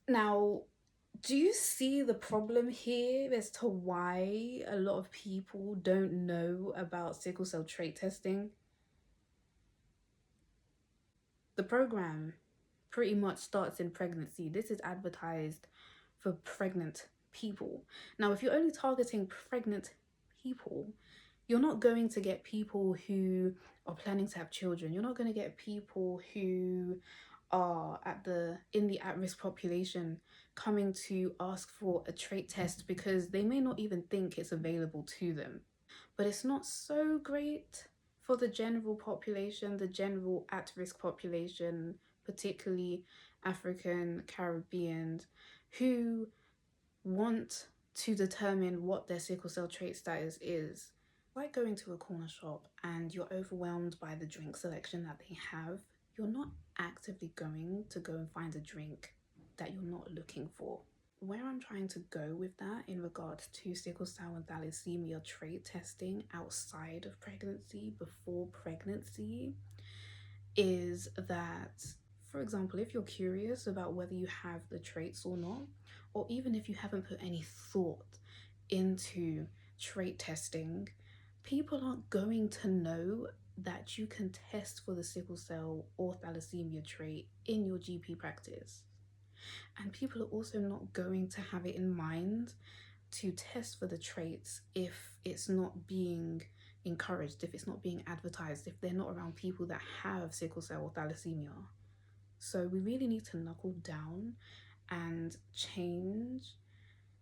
Now, do you see the problem here as to why a lot of people don't know about sickle cell trait testing? The program pretty much starts in pregnancy. This is advertised for pregnant people. Now, if you're only targeting pregnant people, you're not going to get people who are planning to have children. You're not going to get people who are in the at-risk population coming to ask for a trait test because they may not even think it's available to them. But it's not so great for the general population, the general at-risk population, particularly African, Caribbean, who want to determine what their sickle cell trait status is. Like going to a corner shop and you're overwhelmed by the drink selection that they have, you're not actively going to go and find a drink that you're not looking for. Where I'm trying to go with that in regards to sickle cell and thalassemia trait testing outside of pregnancy, before pregnancy, is that, for example, if you're curious about whether you have the traits or not, or even if you haven't put any thought into trait testing, people aren't going to know that you can test for the sickle cell or thalassemia trait in your GP practice. And people are also not going to have it in mind to test for the traits if it's not being encouraged, if it's not being advertised, if they're not around people that have sickle cell or thalassemia. So we really need to knuckle down and change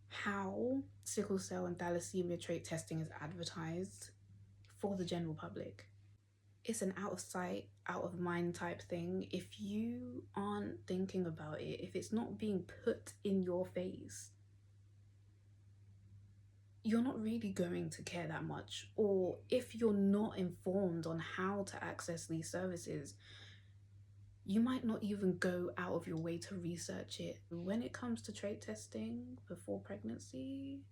how sickle cell and thalassemia trait testing is advertised for the general public. It's an out of sight, out of mind type thing. If you aren't thinking about it, if it's not being put in your face, you're not really going to care that much. Or if you're not informed on how to access these services, you might not even go out of your way to research it. When it comes to trait testing before pregnancy,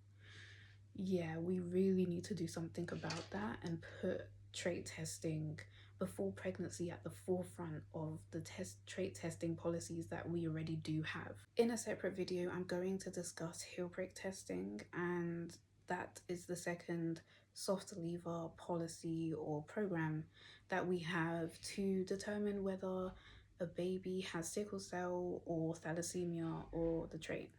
yeah, we really need to do something about that and put trait testing before pregnancy at the forefront of the trait testing policies that we already do have. In a separate video, I'm going to discuss heel prick testing, and that is the second soft lever policy or program that we have to determine whether a baby has sickle cell or thalassemia or the trait.